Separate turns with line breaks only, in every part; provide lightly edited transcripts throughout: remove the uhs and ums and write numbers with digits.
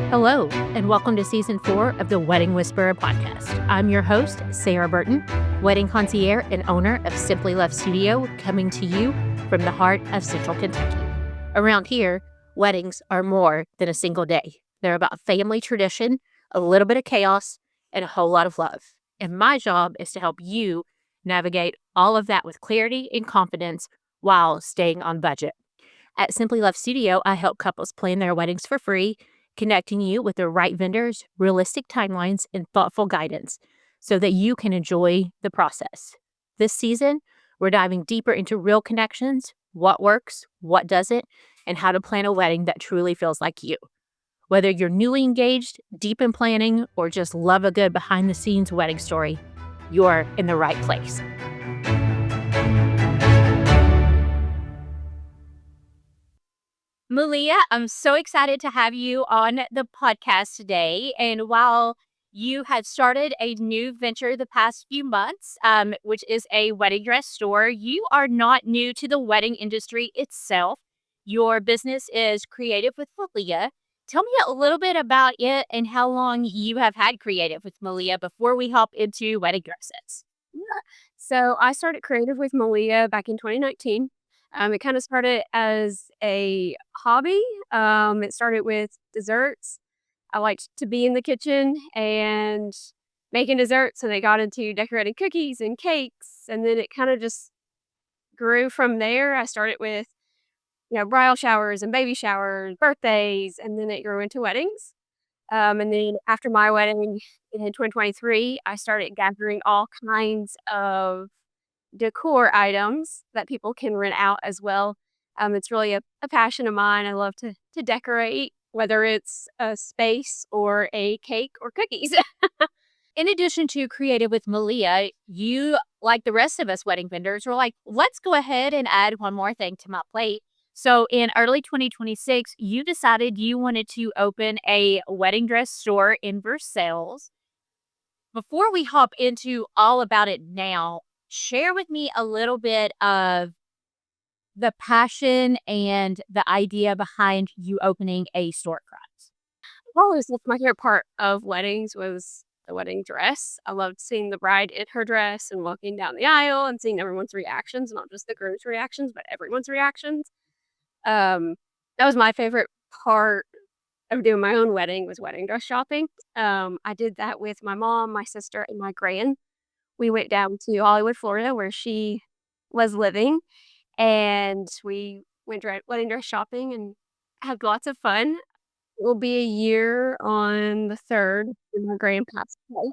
Hello, and welcome to Season 4 of the Wedding Whisperer podcast. I'm your host, Sarah Burton, wedding concierge and owner of Simply Love Studio, coming to you from the heart of Central Kentucky. Around here, weddings are more than a single day. They're about family tradition, a little bit of chaos, and a whole lot of love. And my job is to help you navigate all of that with clarity and confidence while staying on budget. At Simply Love Studio, I help couples plan their weddings for free, connecting you with the right vendors, realistic timelines, and thoughtful guidance so that you can enjoy the process. This season, we're diving deeper into real connections, what works, what doesn't, and how to plan a wedding that truly feels like you. Whether you're newly engaged, deep in planning, or just love a good behind-the-scenes wedding story, you're in the right place. Meleah, I'm so excited to have you on the podcast today. And while you have started a new venture the past few months, which is a wedding dress store, you are not new to the wedding industry itself. Your business is Creative with Meleah. Tell me a little bit about it and how long you have had Creative with Meleah before we hop into wedding dresses.
So I started Creative with Meleah back in 2019. It kind of started as a hobby. It started with desserts. I liked to be in the kitchen and making desserts, and they got into decorating cookies and cakes, and then it kind of just grew from there. I started with bridal showers and baby showers, birthdays, and then it grew into weddings. And then after my wedding in 2023, I started gathering all kinds of decor items that people can rent out as well. It's really a passion of mine. I love to decorate, whether it's a space or a cake or cookies.
In addition to Creative with Meleah, you, like the rest of us wedding vendors, were like, let's go ahead and add one more thing to my plate. So in early 2026, you decided you wanted to open a wedding dress store in Versailles. Before we hop into all about it now, share with me a little bit of the passion and the idea behind you opening a storefront.
Always loved my favorite part of weddings was the wedding dress. I loved seeing the bride in her dress and walking down the aisle and seeing everyone's reactions, not just the groom's reactions, but everyone's reactions. That was my favorite part of doing my own wedding was wedding dress shopping. I did that with my mom, my sister, and my grand. We went down to Hollywood, Florida, where she was living, and we went wedding dress shopping and had lots of fun. It will be a year on the 3rd when my grand passed away.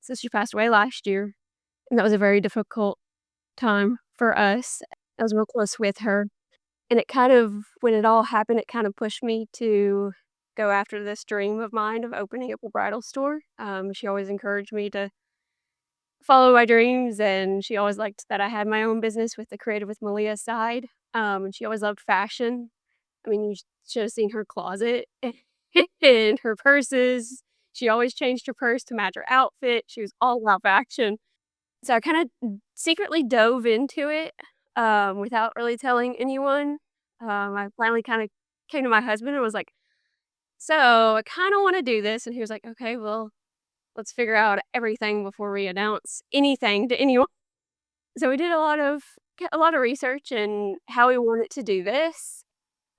So she passed away last year, and that was a very difficult time for us. I was real close with her. And it kind of when it all happened, it kind of pushed me to go after this dream of mine of opening up a bridal store. She always encouraged me to follow my dreams, and she always liked that I had my own business with the Creative with Meleah side. And she always loved fashion. I mean, you should have seen her closet and her purses. She always changed her purse to match her outfit. She was all about fashion. So I kind of secretly dove into it without really telling anyone. I finally kind of came to my husband and was like, so I kind of want to do this. And he was like, okay, well, let's figure out everything before we announce anything to anyone. So we did a lot of research and how we wanted to do this.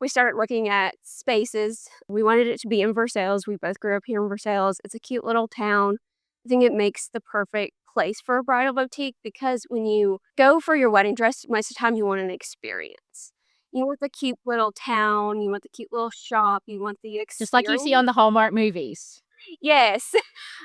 We started looking at spaces. We wanted it to be in Versailles. We both grew up here in Versailles. It's a cute little town. I think it makes the perfect place for a bridal boutique because when you go for your wedding dress, most of the time you want an experience. You want the cute little town. You want the cute little shop. You want the experience.
Just like you see on the Hallmark movies.
Yes.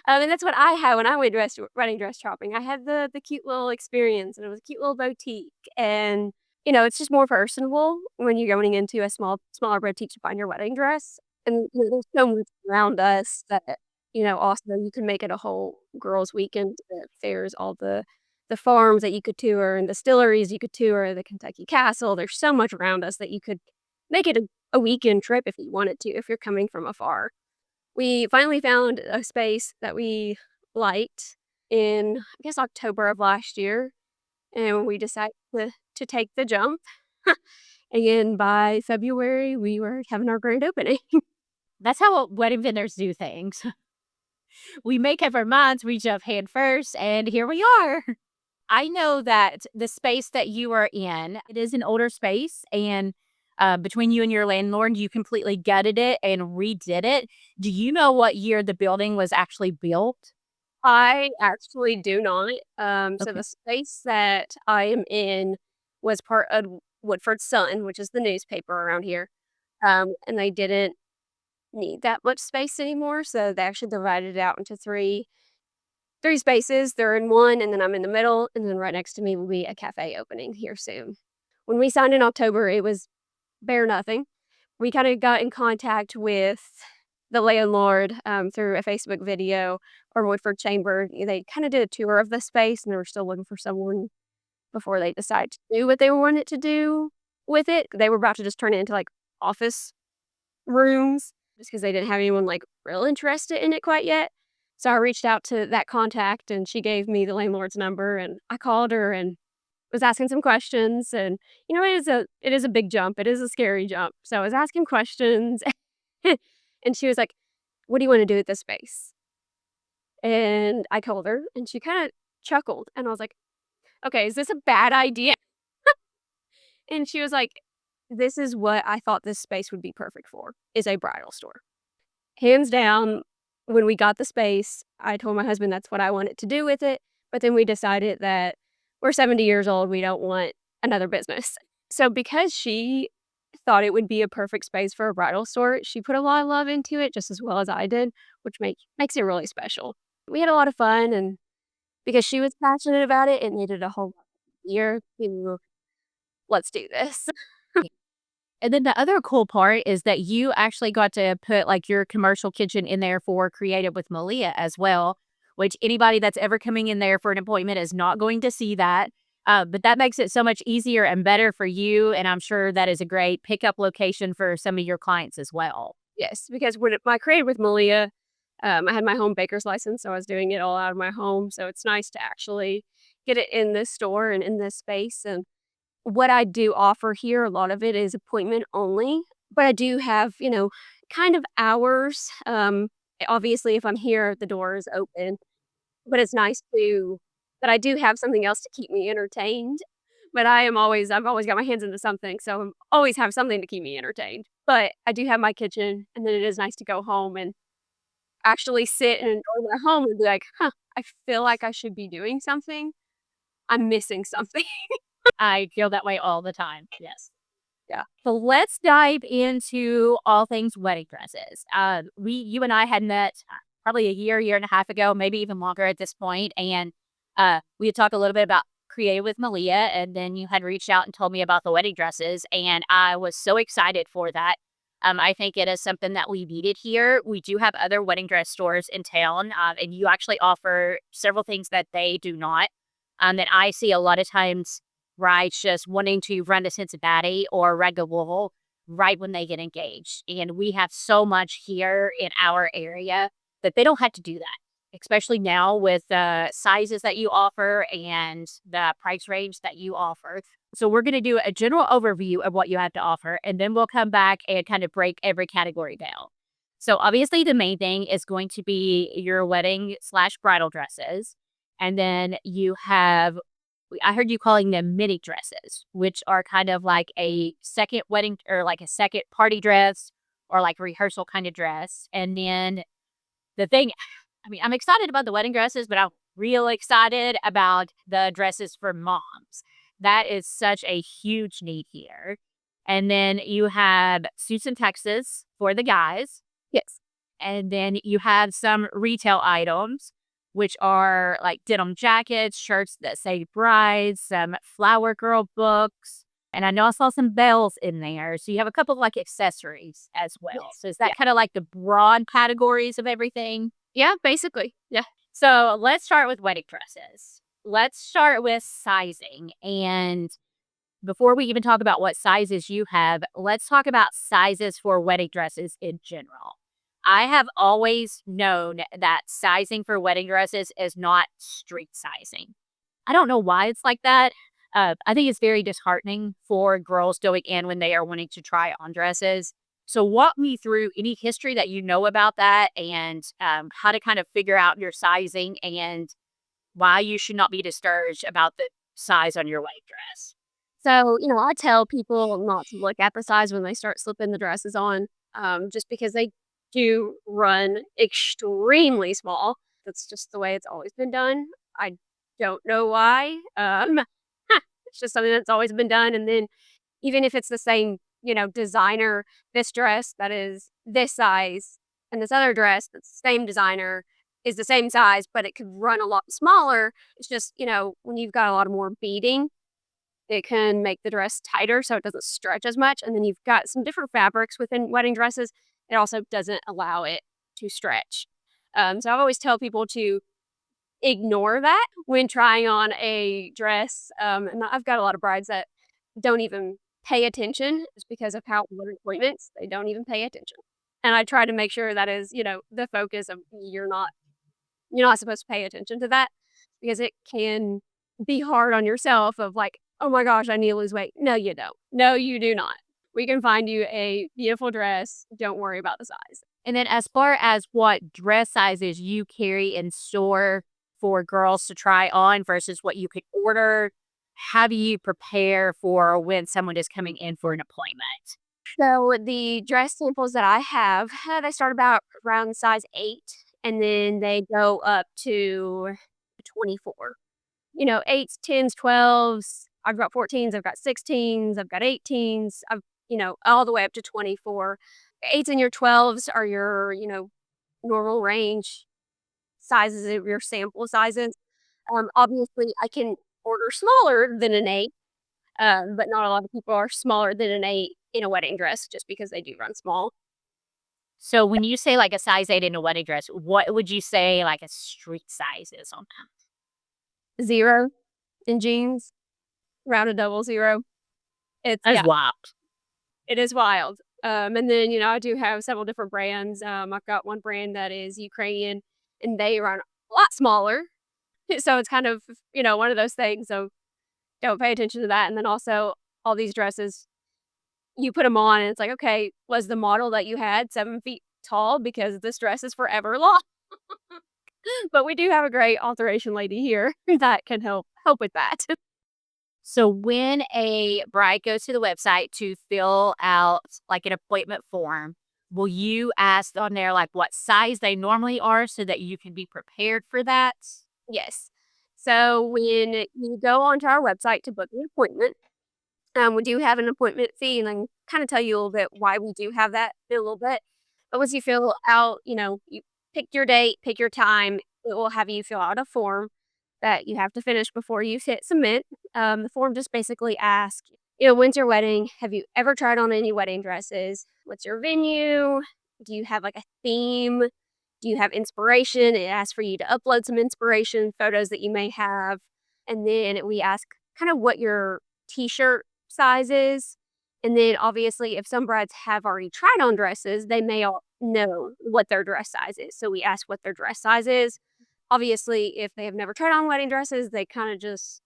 And that's what I had when I went wedding dress shopping. I had the cute little experience, and it was a cute little boutique. And, it's just more personable when you're going into a smaller boutique to find your wedding dress. And there's so much around us that, also you can make it a whole girls' weekend. There's all the farms that you could tour and distilleries you could tour, the Kentucky Castle. There's so much around us that you could make it a weekend trip if you wanted to, if you're coming from afar. We finally found a space that we liked in, I guess, October of last year, and we decided to take the jump. And by February, we were having our grand opening.
That's how wedding vendors do things. We make up our minds, we jump head first, and here we are. I know that the space that you are in, it is an older space, and between you and your landlord, you completely gutted it and redid it. Do you know what year the building was actually built?
I actually do not. So
Okay.
the space that I am in was part of Woodford Sun, which is the newspaper around here. And they didn't need that much space anymore, so they actually divided it out into three spaces. They're in one, and then I'm in the middle, and then right next to me will be a cafe opening here soon. When we signed in October, it was bare nothing. We kinda got in contact with the landlord, through a Facebook video or Woodford Chamber. They kinda did a tour of the space, and they were still looking for someone before they decided to do what they wanted to do with it. They were about to just turn it into, like, office rooms just because they didn't have anyone, like, real interested in it quite yet. So I reached out to that contact, and she gave me the landlord's number, and I called her and was asking some questions, and, it is a big jump, it is a scary jump. So I was asking questions, and she was like, "What do you wanna do with this space?" And I told her, and she kinda chuckled, and I was like, "Okay, is this a bad idea?" And she was like, "This is what I thought this space would be perfect for, is a bridal store." Hands down, when we got the space, I told my husband that's what I wanted to do with it, but then we decided that we're 70 years old, we don't want another business. So because she thought it would be a perfect space for a bridal store, she put a lot of love into it just as well as I did, which makes it really special. We had a lot of fun, and because she was passionate about it, it needed a whole lot easier to, "Let's do this."
And then the other cool part is that you actually got to put, like, your commercial kitchen in there for Creative with Meleah as well, which anybody that's ever coming in there for an appointment is not going to see that. But that makes it so much easier and better for you, and I'm sure that is a great pickup location for some of your clients as well.
Yes, because when my Creative with Meleah, I had my home baker's license, so I was doing it all out of my home, so it's nice to actually get it in this store and in this space. And what I do offer here, a lot of it is appointment only, but I do have, kind of hours. Obviously, if I'm here, the door is open, but it's nice to that I do have something else to keep me entertained. But I've always got my hands into something, so I always have something to keep me entertained. But I do have my kitchen, and then it is nice to go home and actually sit and enjoy my home and be like, "Huh, I feel like I should be doing something. I'm missing something."
I feel that way all the time. Yes.
Yeah.
So let's dive into all things wedding dresses. You and I had met probably a year and a half ago, maybe even longer at this point, and we had talked a little bit about Creative with Meleah, and then you had reached out and told me about the wedding dresses, and I was so excited for that. I think it is something that we needed here. We do have other wedding dress stores in town, and you actually offer several things that they do not. That I see a lot of times brides just wanting to run to Cincinnati or Red Wool right when they get engaged. And we have so much here in our area that they don't have to do that, especially now with the sizes that you offer and the price range that you offer. So we're going to do a general overview of what you have to offer, and then we'll come back and kind of break every category down. So obviously the main thing is going to be your wedding slash bridal dresses. And then you have I heard you calling them mini dresses, which are kind of like a second wedding or like a second party dress or like rehearsal kind of dress. And then the thing, I mean, I'm excited about the wedding dresses, but I'm real excited about the dresses for moms. That is such a huge need here. And then you have suits and tuxes for the guys.
Yes.
And then you have some retail items, which are like denim jackets, shirts that say brides, some flower girl books. And I know I saw some bells in there. So you have a couple of like accessories as well.
Yes.
So is
Yeah.
that kind of like the broad categories of everything?
Yeah, basically. Yeah.
So let's start with wedding dresses. Let's start with sizing. And before we even talk about what sizes you have, let's talk about sizes for wedding dresses in general. I have always known that sizing for wedding dresses is not street sizing. I don't know why it's like that. I think it's very disheartening for girls going in when they are wanting to try on dresses So walk me through any history that you know about that and how to kind of figure out your sizing and why you should not be discouraged about the size on your wedding dress.
So, I tell people not to look at the size when they start slipping the dresses on, just because they do run extremely small. That's just the way it's always been done. I don't know why. It's just something that's always been done. And then even if it's the same, designer, this dress that is this size and this other dress that's the same designer is the same size, but it could run a lot smaller. It's just, when you've got a lot more beading, it can make the dress tighter so it doesn't stretch as much, and then you've got some different fabrics within wedding dresses. It also doesn't allow it to stretch. So I always tell people to ignore that when trying on a dress, and I've got a lot of brides that don't even pay attention just because of how wedding appointments, they don't even pay attention. And I try to make sure that is, the focus of you're not supposed to pay attention to that because it can be hard on yourself of like, "Oh my gosh, I need to lose weight." No, you don't. No, you do not. We can find you a beautiful dress. Don't worry about the size.
And then as far as what dress sizes you carry in store for girls to try on versus what you could order, how do you prepare for when someone is coming in for an appointment?
So the dress samples that I have, they start about around size 8, and then they go up to 24. 8s, 10s, 12s. I've got 14s, I've got 16s, I've got 18s. All the way up to 24. 8s and your 12s are your, normal range sizes of your sample sizes. Obviously, I can order smaller than an 8, but not a lot of people are smaller than an 8 in a wedding dress just because they do run small.
So when you say like a size 8 in a wedding dress, what would you say like a street size is on that?
0 in jeans, round a double 0. It's
That is
yeah,
wild.
it is wild. And then, I do have several different brands. I've got one brand that is Ukrainian, and they run a lot smaller. So it's kind of, one of those things. So don't pay attention to that. And then also all these dresses, you put them on and it's like, okay, was the model that you had 7 feet tall? Because this dress is forever long. But we do have a great alteration lady here that can help with that.
So when a bride goes to the website to fill out like an appointment form, will you ask on there like what size they normally are so that you can be prepared for that?
Yes. So when you go onto our website to book an appointment, we do have an appointment fee, and I can kind of tell you a little bit why we do have that in a little bit. But once you fill out, you pick your date, pick your time, it will have you fill out a form that you have to finish before you hit submit. The form just basically asks, when's your wedding? Have you ever tried on any wedding dresses? What's your venue? Do you have like a theme? Do you have inspiration? It asks for you to upload some inspiration photos that you may have. And then we ask kind of what your t-shirt size is. And then obviously if some brides have already tried on dresses, they may all know what their dress size is. So we ask what their dress size is. Obviously, if they have never tried on wedding dresses, they kind of just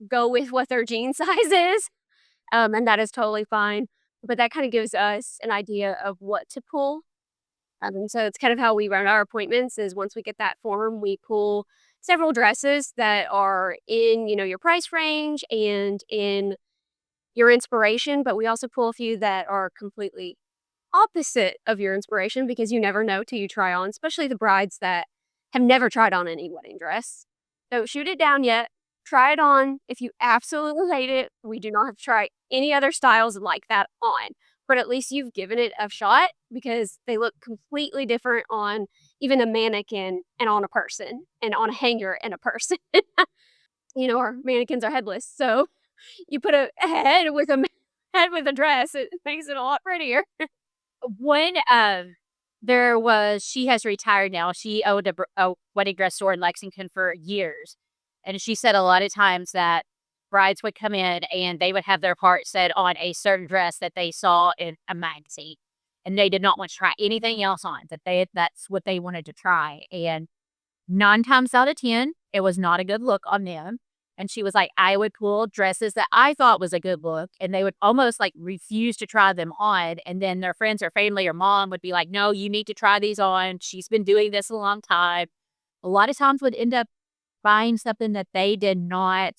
go with what their jean size is. And that is totally fine. But that kind of gives us an idea of what to pull. So it's kind of how we run our appointments is once we get that form, we pull several dresses that are in, your price range and in your inspiration, but we also pull a few that are completely opposite of your inspiration because you never know till you try on, especially the brides that have never tried on any wedding dress. Don't shoot it down yet. Try it on. If you absolutely hate it, we do not have to try any other styles like that on. But at least you've given it a shot because they look completely different on even a mannequin and on a person and on a hanger and a person. Our mannequins are headless. So you put a head with a dress, it makes it a lot prettier.
When she has retired now. She owned a wedding dress store in Lexington for years, and she said a lot of times that brides would come in and they would have their heart set on a certain dress that they saw in a magazine, and they did not want to try anything else on. That's what they wanted to try, and 9 times out of 10, it was not a good look on them. And she was like, I would pull dresses that I thought was a good look, and they would almost like refuse to try them on. And then their friends or family or mom would be like, no, you need to try these on. She's been doing this a long time. A lot of times would end up buying something that they did not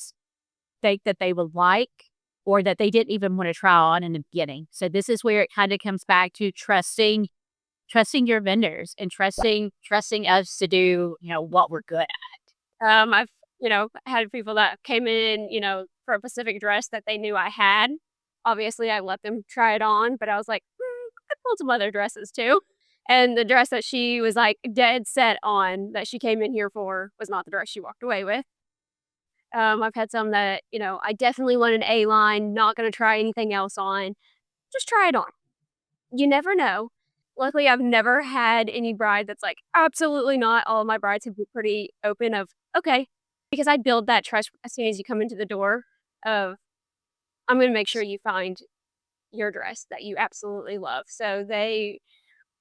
think that they would like or that they didn't even want to try on in the beginning. So this is where it kind of comes back to trusting your vendors and trusting us to do, what we're good at.
I've, had people that came in, for a specific dress that they knew I had. Obviously, I let them try it on, but I was like, I pulled some other dresses too. And the dress that she was like dead set on that she came in here for was not the dress she walked away with. I've had some that, I definitely want an A line, not going to try anything else on. Just try it on. You never know. Luckily, I've never had any bride that's like, absolutely not. All of my brides have been pretty open of, okay, because I build that trust as soon as you come into the door of, I'm going to make sure you find your dress that you absolutely love. So they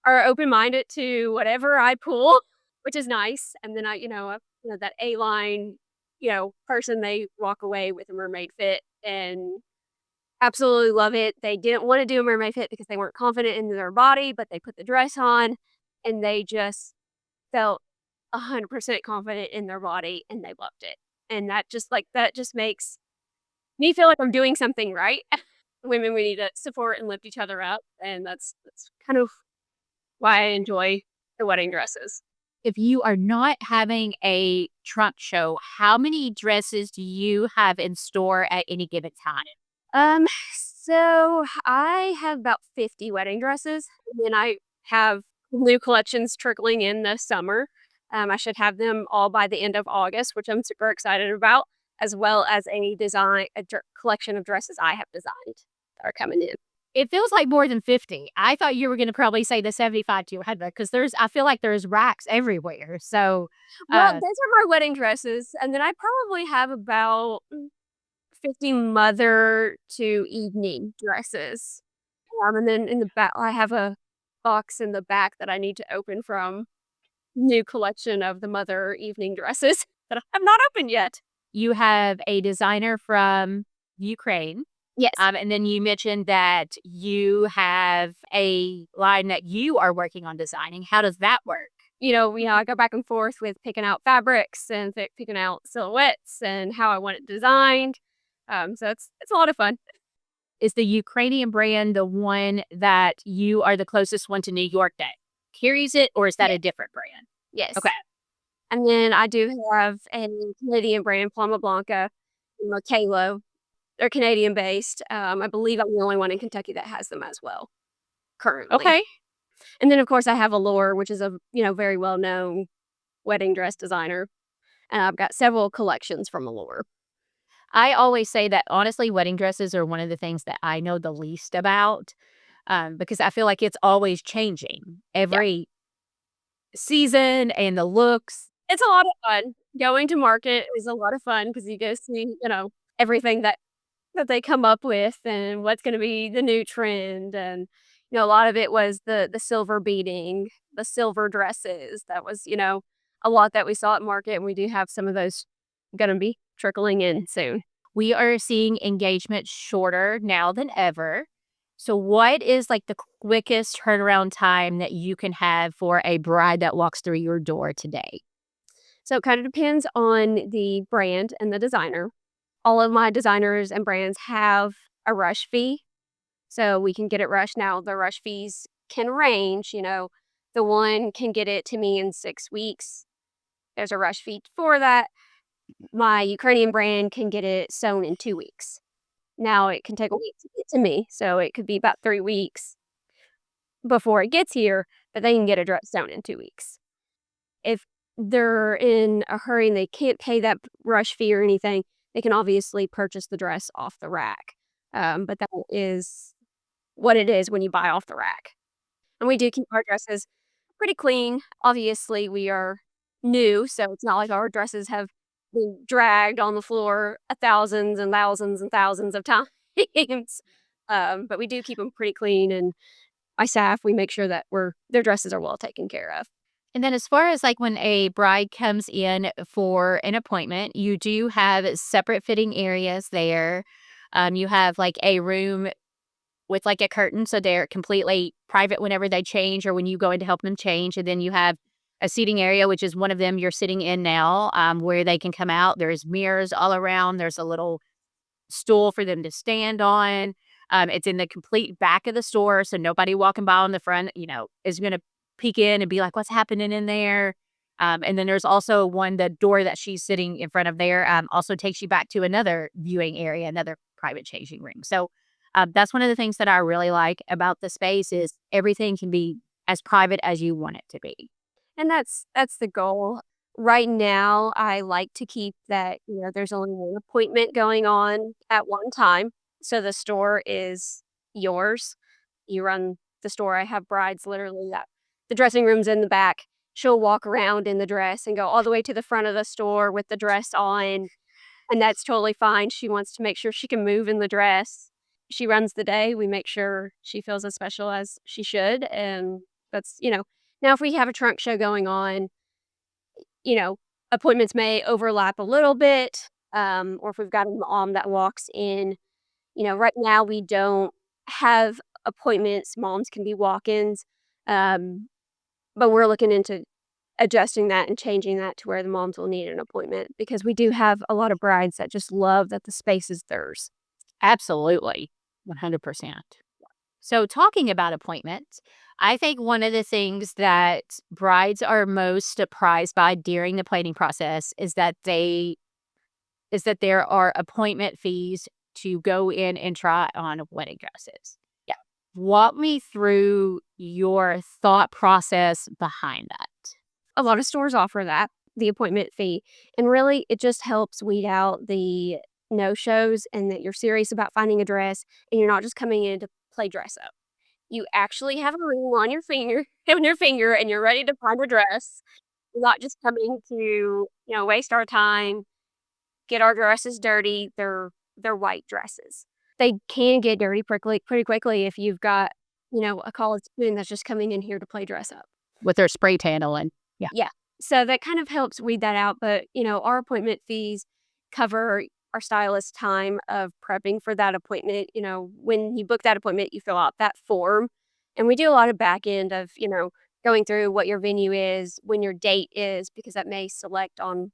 are open-minded to whatever I pull, which is nice. And then that A-line, person, they walk away with a mermaid fit and absolutely love it. They didn't want to do a mermaid fit because they weren't confident in their body, but they put the dress on and they just felt 100% confident in their body and they loved it. And that just makes me feel like I'm doing something right. Women, we need to support and lift each other up. And that's kind of why I enjoy the wedding dresses.
If you are not having a trunk show, how many dresses do you have in store at any given time?
So I have about 50 wedding dresses, and then I have new collections trickling in this summer. I should have them all by the end of August, which I'm super excited about, as well as a collection of dresses I have designed that are coming in.
It feels like more than 50. I thought you were going to probably say the 75 to your husband because I feel like there's racks everywhere. So,
Well, those are my wedding dresses, and then I probably have about 50 mother to evening dresses. And then in the back, I have a box in the back that I need to open from new collection of the mother evening dresses that I have not opened yet.
You have a designer from Ukraine.
Yes.
And then you mentioned that you have a line that you are working on designing. How does that work?
I go back and forth with picking out fabrics and picking out silhouettes and how I want it designed. So it's a lot of fun.
Is the Ukrainian brand the one that you are the closest one to New York that carries it, or is that a different brand?
Yes.
Okay.
And then I do have a Canadian brand, Plama Blanca, Meleah. They're Canadian based. I believe I'm the only one in Kentucky that has them as well currently.
Okay.
And then of course I have Allure, which is a very well known wedding dress designer, and I've got several collections from Allure.
I always say that honestly, wedding dresses are one of the things that I know the least about because I feel like it's always changing every season and the looks.
It's a lot of fun. Going to market is a lot of fun because you go see, everything that they come up with and what's going to be the new trend. And, a lot of it was the silver beading, the silver dresses. That was, a lot that we saw at market. And we do have some of those going to be trickling in soon.
We are seeing engagement shorter now than ever. So what is like the quickest turnaround time that you can have for a bride that walks through your door today?
So it kind of depends on the brand and the designer. All of my designers and brands have a rush fee. So we can get it rushed. Now, the rush fees can range. The one can get it to me in 6 weeks. There's a rush fee for that. My Ukrainian brand can get it sewn in 2 weeks. Now, it can take a week to get to me. So it could be about 3 weeks before it gets here, but they can get a dress sewn in 2 weeks. If they're in a hurry and they can't pay that rush fee or anything, they can obviously purchase the dress off the rack. But that is what it is when you buy off the rack. And we do keep our dresses pretty clean. Obviously, we are new, so it's not like our dresses have been dragged on the floor thousands and thousands and thousands of times. But we do keep them pretty clean, and my staff, we make sure that their dresses are well taken care of.
And then as far as like when a bride comes in for an appointment, you do have separate fitting areas there. You have like a room with like a curtain, so they're completely private whenever they change or when you go in to help them change. And then you have a seating area, which is one of them you're sitting in now, where they can come out. There's mirrors all around. There's a little stool for them to stand on. It's in the complete back of the store, so nobody walking by on the front, is going to peek in and be like, "What's happening in there?" And then there's also the door that she's sitting in front of there, also takes you back to another viewing area, another private changing room. So that's one of the things that I really like about the space is everything can be as private as you want it to be.
And that's the goal. Right now, I like to keep that, there's only one appointment going on at one time. So the store is yours. You run the store. I have brides literally that the dressing room's in the back. She'll walk around in the dress and go all the way to the front of the store with the dress on. And that's totally fine. She wants to make sure she can move in the dress. She runs the day. We make sure she feels as special as she should. And that's, now if we have a trunk show going on, you know, appointments may overlap a little bit. Or if we've got a mom that walks in, right now we don't have appointments. Moms can be walk-ins. Um, but we're looking into adjusting that and changing that to where the moms will need an appointment because we do have a lot of brides that just love that the space is theirs.
Absolutely, 100%. So, talking about appointments, I think one of the things that brides are most surprised by during the planning process is that there are appointment fees to go in and try on wedding dresses.
Yeah.
Walk me through your thought process behind that.
A lot of stores offer that, the appointment fee, and really it just helps weed out the no-shows and that you're serious about finding a dress and you're not just coming in to play dress up. You actually have a ring on your finger and you're ready to find a dress. You're not just coming to, waste our time, get our dresses dirty. They're white dresses. They can get dirty pretty quickly if you've got, a college student that's just coming in here to play dress up.
With their spray tan on. Yeah.
Yeah. So that kind of helps weed that out, but, our appointment fees cover our stylist's time of prepping for that appointment. When you book that appointment, you fill out that form, and we do a lot of back end of, going through what your venue is, when your date is, because that may select on,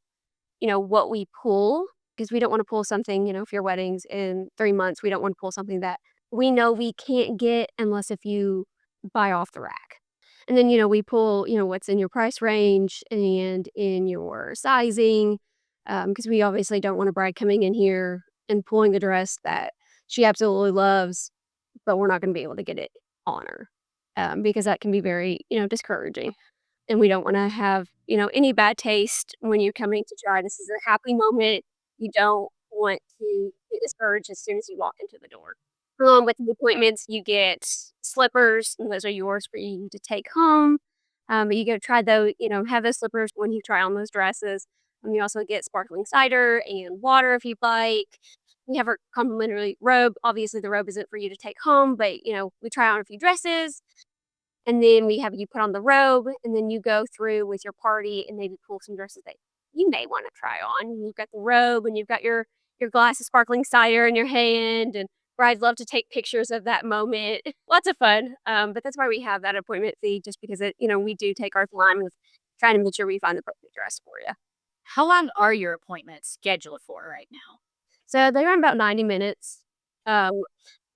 what we pull, because we don't wanna pull something, if your wedding's in 3 months, we don't wanna pull something that we know we can't get unless if you buy off the rack. And then, we pull, what's in your price range and in your sizing, because we obviously don't want a bride coming in here and pulling a dress that she absolutely loves, but we're not gonna be able to get it on her, because that can be very, discouraging. And we don't wanna have, any bad taste when you're coming to try. This is a happy moment. You don't want to get discouraged as soon as you walk into the door. Along with the appointments, you get slippers, and those are yours for you to take home. But you go try those, have those slippers when you try on those dresses. You also get sparkling cider and water if you'd like. We have our complimentary robe. Obviously, the robe isn't for you to take home, but, we try on a few dresses. And then we have you put on the robe, and then you go through with your party and maybe pull some dresses that you may wanna try on. You've got the robe, and you've got your glass of sparkling cider in your hand, and brides love to take pictures of that moment. Lots of fun, but that's why we have that appointment fee, just because we do take our time with trying to make sure we find the perfect dress for you.
How long are your appointments scheduled for right now?
So they run about 90 minutes. Um,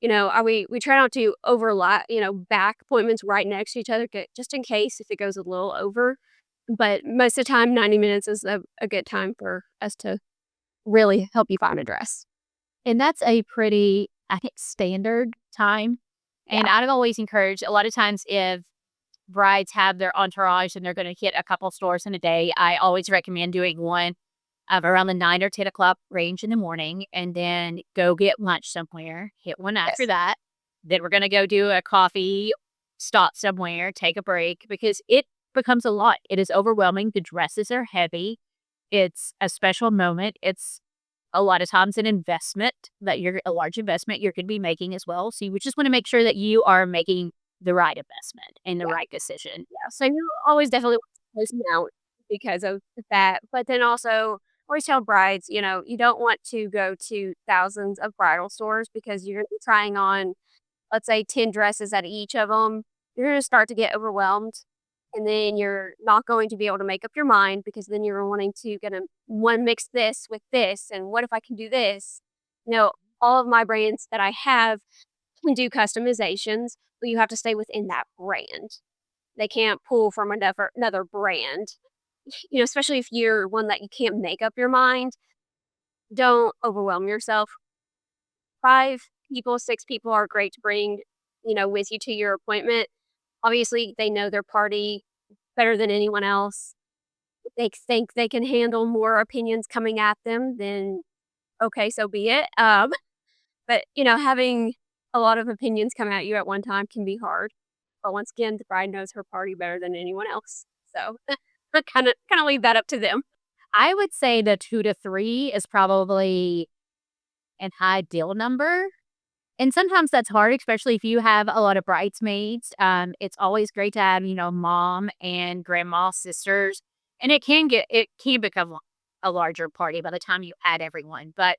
we try not to overlap, back appointments right next to each other, just in case if it goes a little over. But most of the time, 90 minutes is a good time for us to really help you find a dress.
And that's a pretty, I think, standard time. And
Yeah.
I've always encouraged a lot of times if brides have their entourage and they're going to hit a couple stores in a day, I always recommend doing one around the 9 or 10 o'clock range in the morning and then go get lunch somewhere, hit one after
Yes.
that. Then we're going to go do a coffee stop somewhere, take a break because it becomes a lot. It is overwhelming. The dresses are heavy. It's a special moment. It's a lot of times an investment a large investment you're going to be making as well. So you would just want to make sure that you are making the right investment and the
Yeah.
right decision.
Yeah. So you always definitely close amount because of that. But then also, I always tell brides, you don't want to go to thousands of bridal stores because you're gonna be trying on, let's say, 10 dresses at each of them. You're gonna start to get overwhelmed, and then you're not going to be able to make up your mind because then you're wanting to gonna one mix this with this, and what if I can do this? You know, all of my brands that I have can do customizations, but you have to stay within that brand. They can't pull from another brand. Especially if you're one that you can't make up your mind, don't overwhelm yourself. 5 people, 6 people are great to bring, with you to your appointment. Obviously, they know their party better than anyone else. If they think they can handle more opinions coming at them, then okay, so be it. But, having a lot of opinions come at you at one time can be hard. But once again, the bride knows her party better than anyone else. So, but kinda leave that up to them.
I would say the 2 to 3 is probably an ideal number. And sometimes that's hard, especially if you have a lot of bridesmaids. It's always great to have, mom and grandma, sisters, and it can become a larger party by the time you add everyone. But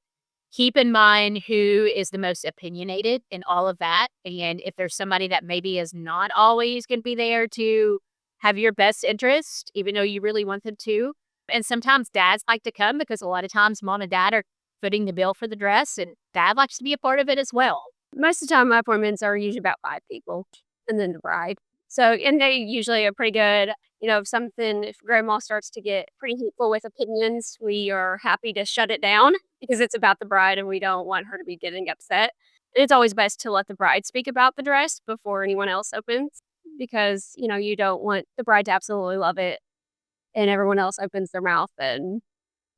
keep in mind who is the most opinionated in all of that. And if there's somebody that maybe is not always going to be there to have your best interest, even though you really want them to. And sometimes dads like to come because a lot of times mom and dad are footing the bill for the dress, and dad likes to be a part of it as well.
Most of the time, my appointments are usually about 5 people and then the bride. So, and they usually are pretty good. If grandma starts to get pretty hateful with opinions, we are happy to shut it down because it's about the bride and we don't want her to be getting upset. And it's always best to let the bride speak about the dress before anyone else opens because, you don't want the bride to absolutely love it and everyone else opens their mouth and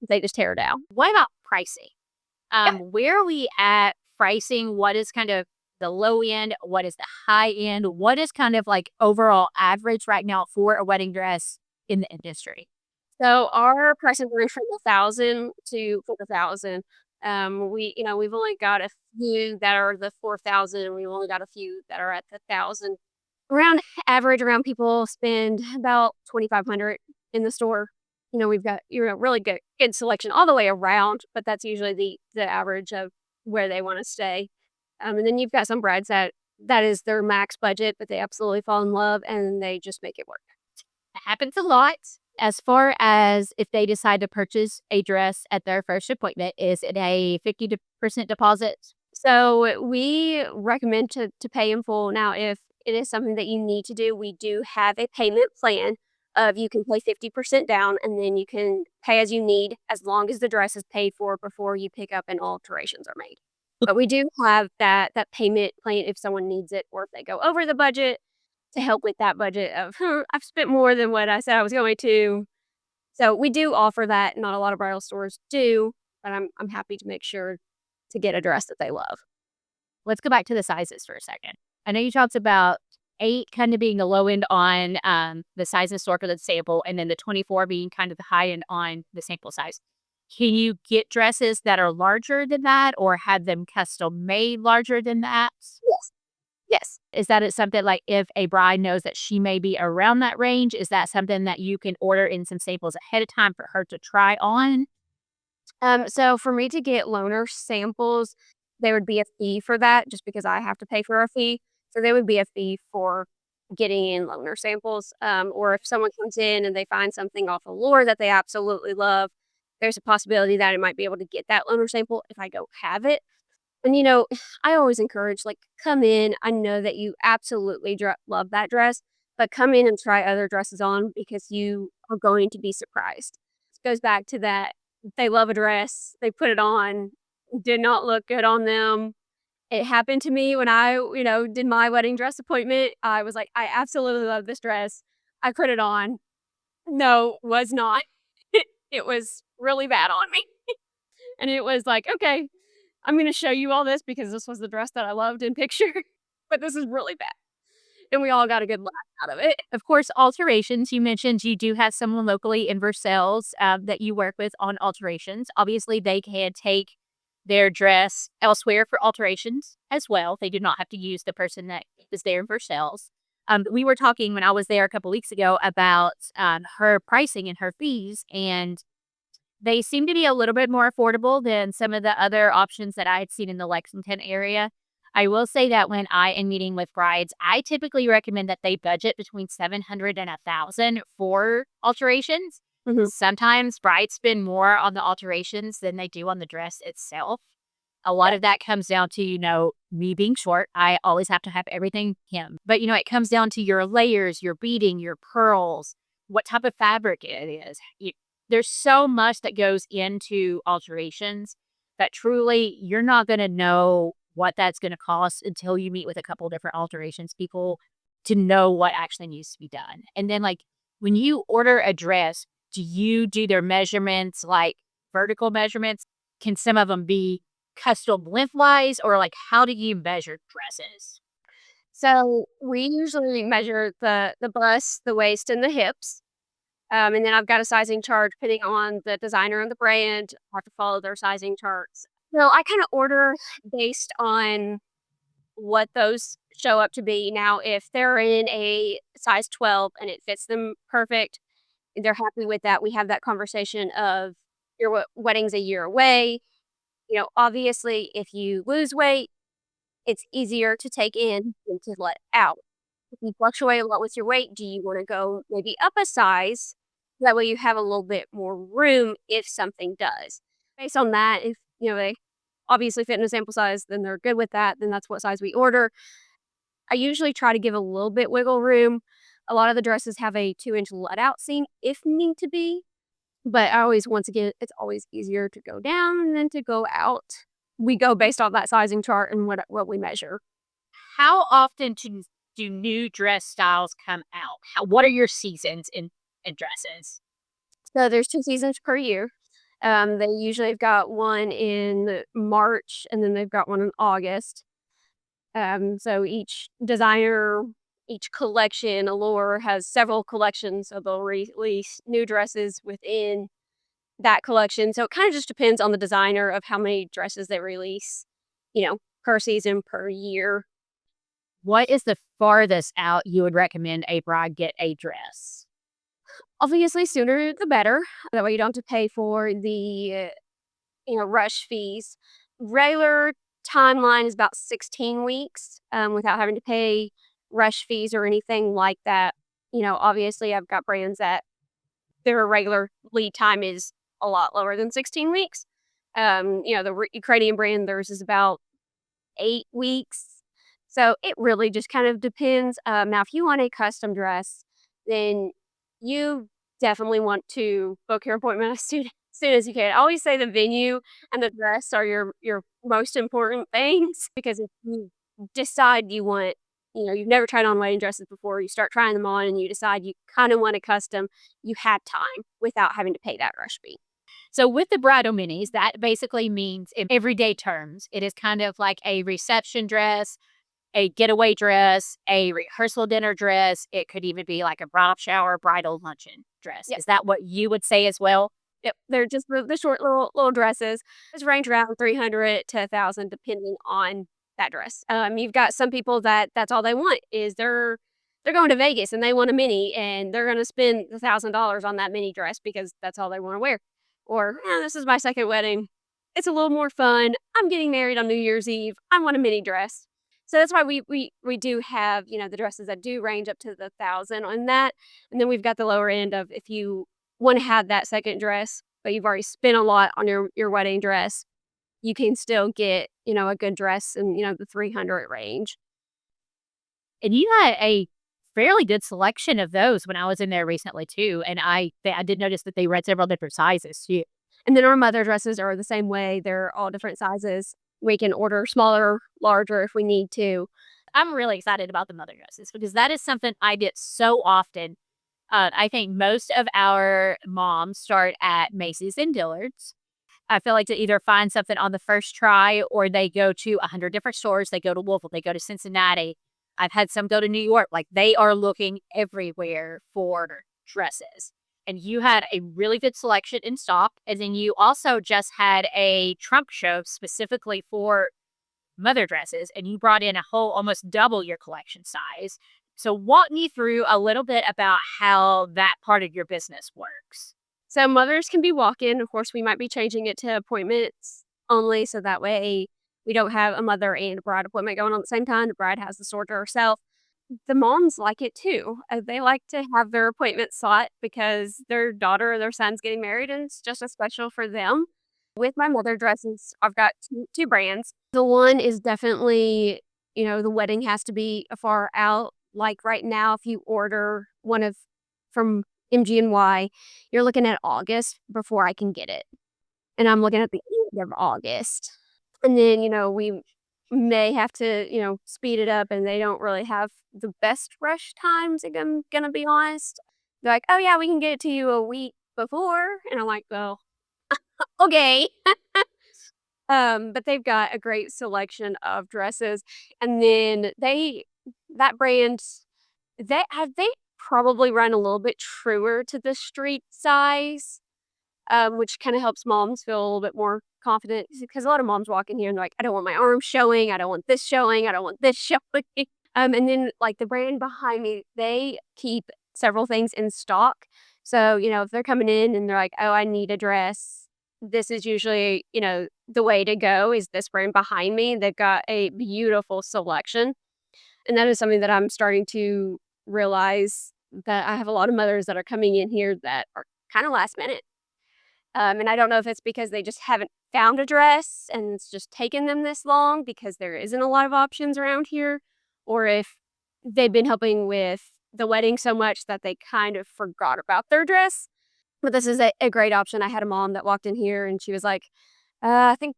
they just tear it down.
What about pricing?
Yeah.
Where are we at pricing? What is kind of the low end? What is the high end? What is kind of like overall average right now for a wedding dress in the industry?
So our prices range from 1,000 to 4,000. We've only got a few that are the 4,000, and we've only got a few that are at the 1,000. Around average, around people spend about 2,500 in the store. We've got really good selection all the way around, but that's usually the average of where they want to stay. And then you've got some brides that is their max budget, but they absolutely fall in love and they just make it work.
It happens a lot. As far as if they decide to purchase a dress at their first appointment, is it a 50% deposit?
So we recommend to pay in full. Now, if it is something that you need to do, we do have a payment plan of you can pay 50% down and then you can pay as you need as long as the dress is paid for before you pick up and alterations are made. But we do have that payment plan if someone needs it or if they go over the budget to help with that budget of, I've spent more than what I said I was going to. So we do offer that. Not a lot of bridal stores do, but I'm happy to make sure to get a dress that they love.
Let's go back to the sizes for a second. I know you talked about 8 kind of being the low end on the size and sort for the sample, and then the 24 being kind of the high end on the sample size. Can you get dresses that are larger than that or have them custom made larger than that?
Yes. Yes.
Is that something like if a bride knows that she may be around that range, is that something that you can order in some samples ahead of time for her to try on?
So for me to get loaner samples, there would be a fee for that just because I have to pay for a fee. So there would be a fee for getting in loaner samples. Or if someone comes in and they find something off of Lure that they absolutely love, there's a possibility that I might be able to get that loaner sample if I go have it. And I always encourage like come in. I know that you absolutely love that dress, but come in and try other dresses on because you are going to be surprised. It goes back to that they love a dress, they put it on, did not look good on them. It happened to me when I, did my wedding dress appointment. I was like, I absolutely love this dress. I put it on. No, was not. It was really bad on me. And it was like, okay, I'm going to show you all this because this was the dress that I loved in picture, but this is really bad. And we all got a good laugh out of it.
Of course, alterations. You mentioned you do have someone locally in Versailles that you work with on alterations. Obviously, they can take their dress elsewhere for alterations as well. They do not have to use the person that is there in Versailles. We were talking when I was there a couple weeks ago about her pricing and her fees, and they seem to be a little bit more affordable than some of the other options that I had seen in the Lexington area. I will say that when I am meeting with brides, I typically recommend that they budget between 700 and 1,000 for alterations.
Mhm.
Sometimes brides spend more on the alterations than they do on the dress itself. A lot
Yeah.
of that comes down to, me being short. I always have to have everything hemmed. But, it comes down to your layers, your beading, your pearls, what type of fabric it is. There's so much that goes into alterations that truly you're not going to know what that's going to cost until you meet with a couple different alterations people to know what actually needs to be done. And then, like, when you order a dress, do you do their measurements, like vertical measurements? Can some of them be custom lengthwise, or like how do you measure dresses?
So we usually measure the bust, the waist, and the hips. And then I've got a sizing chart depending on the designer and the brand. I have to follow their sizing charts. So I kind of order based on what those show up to be. Now, if they're in a size 12 and it fits them perfect, they're happy with that. We have that conversation of your wedding's a year away. Obviously, if you lose weight, it's easier to take in than to let out. If you fluctuate a lot with your weight, do you want to go maybe up a size? That way you have a little bit more room if something does. Based on that, if they obviously fit in a sample size, then they're good with that. Then that's what size we order. I usually try to give a little bit wiggle room. A lot of the dresses have a 2-inch let out seam if need to be. But I always, once again, it's always easier to go down than to go out. We go based off that sizing chart and what we measure.
How often do new dress styles come out? What are your seasons in dresses?
So there's 2 seasons per year. They usually have got one in March, and then they've got one in August. So each designer, each collection, Allure has several collections, so they'll release new dresses within that collection. So it kind of just depends on the designer of how many dresses they release, per season, per year.
What is the farthest out you would recommend a bride get a dress?
Obviously, sooner the better. That way you don't have to pay for the rush fees. Regular timeline is about 16 weeks, without having to pay rush fees or anything like that. Obviously, I've got brands that their regular lead time is a lot lower than 16 weeks. The Ukrainian brand, theirs is about 8 weeks. So it really just kind of depends. Now, if you want a custom dress, then you definitely want to book your appointment as soon as you can. I always say the venue and the dress are your most important things because if you decide you want, you've never tried on wedding dresses before, you start trying them on and you decide you kind of want a custom, you have time without having to pay that rush fee.
So with the bridal minis, that basically means in everyday terms, it is kind of like a reception dress, a getaway dress, a rehearsal dinner dress. It could even be like a bridal shower, bridal luncheon dress.
Yep.
Is that what you would say as well?
Yep, they're just the short little dresses. Just range around 300 to 1,000 depending on that dress. You've got some people that's all they want is they're going to Vegas and they want a mini and they're gonna spend $1,000 on that mini dress because that's all they wanna wear. Or, this is my second wedding. It's a little more fun. I'm getting married on New Year's Eve. I want a mini dress. So that's why we do have, the dresses that do range up to the 1,000 on that. And then we've got the lower end of if you wanna have that second dress, but you've already spent a lot on your wedding dress, you can still get, a good dress in, the 300 range.
And you had a fairly good selection of those when I was in there recently too. And I did notice that they read several different sizes too.
And then our mother dresses are the same way. They're all different sizes. We can order smaller, larger if we need to.
I'm really excited about the mother dresses because that is something I get so often. I think most of our moms start at Macy's and Dillard's. I feel like to either find something on the first try or they go to 100 different stores. They go to Louisville, they go to Cincinnati. I've had some go to New York. Like they are looking everywhere for dresses. And you had a really good selection in stock. And then you also just had a trunk show specifically for mother dresses. And you brought in a whole almost double your collection size. So walk me through a little bit about how that part of your business works.
So mothers can be walk-in. Of course, we might be changing it to appointments only, so that way we don't have a mother and a bride appointment going on at the same time. The bride has the store to herself. The moms like it too. They like to have their appointment slot because their daughter or their son's getting married, and it's just as special for them. With my mother dresses, I've got two brands. The one is definitely, the wedding has to be far out. Like right now, if you order one of from MG&Y, you're looking at August before I can get it. And I'm looking at the end of August. And then, we may have to, speed it up, and they don't really have the best rush times, if I'm gonna be honest. They're like, "Oh, yeah, we can get it to you a week before." And I'm like, "Well, okay." But they've got a great selection of dresses. And then that brand, they probably run a little bit truer to the street size, which kind of helps moms feel a little bit more confident, because a lot of moms walk in here and they're like, I don't want my arms showing. I don't want this showing. I don't want this showing. And then like the brand behind me, they keep several things in stock. So, if they're coming in and they're like, oh, I need a dress, this is usually, the way to go is this brand behind me. They've got a beautiful selection. And that is something that I'm starting to realize, that I have a lot of mothers that are coming in here that are kind of last minute. And I don't know if it's because they just haven't found a dress and it's just taken them this long because there isn't a lot of options around here, or if they've been helping with the wedding so much that they kind of forgot about their dress. But this is a great option. I had a mom that walked in here and she was like, I think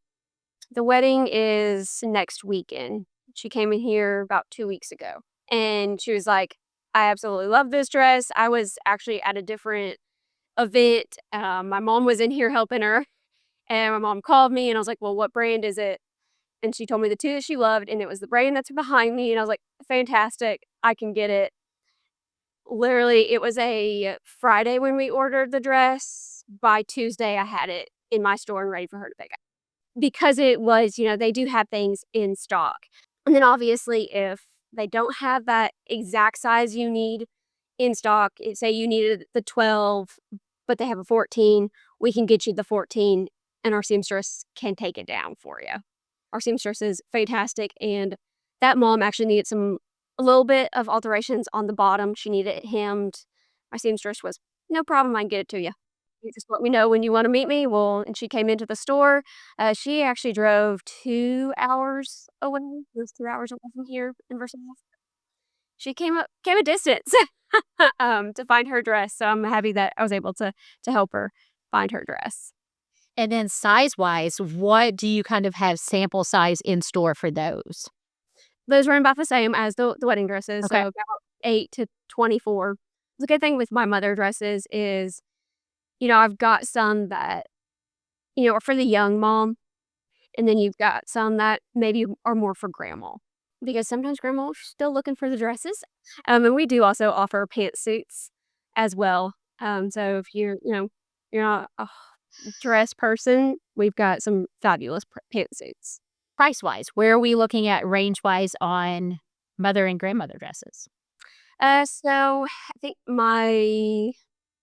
the wedding is next weekend. She came in here about 2 weeks ago and she was like, I absolutely love this dress. I was actually at a different event. My mom was in here helping her, and my mom called me and I was like, well, what brand is it? And she told me the two that she loved, and it was the brand that's behind me. And I was like, fantastic, I can get it. Literally, it was a Friday when we ordered the dress. By Tuesday, I had it in my store and ready for her to pick up. Because it was, they do have things in stock. And then obviously, if they don't have that exact size you need in stock, say you needed the 12, but they have a 14, we can get you the 14, and our seamstress can take it down for you. Our seamstress is fantastic, and that mom actually needed a little bit of alterations on the bottom. She needed it hemmed. My seamstress was, no problem, I can get it to you. You just let me know when you want to meet me. Well, and she came into the store. She actually drove 2 hours away. It was 2 hours away from here in Versailles. She came a distance to find her dress. So I'm happy that I was able to help her find her dress.
And then size-wise, what do you kind of have sample size in store for those?
Those run about the same as the wedding dresses.
Okay.
So about 8 to 24. The good thing with my mother dresses is, I've got some that, are for the young mom. And then you've got some that maybe are more for grandma. Because sometimes grandma's still looking for the dresses. And we do also offer pantsuits as well. So if you're not a dress person, we've got some fabulous pantsuits.
Price-wise, where are we looking at range-wise on mother and grandmother dresses?
So I think my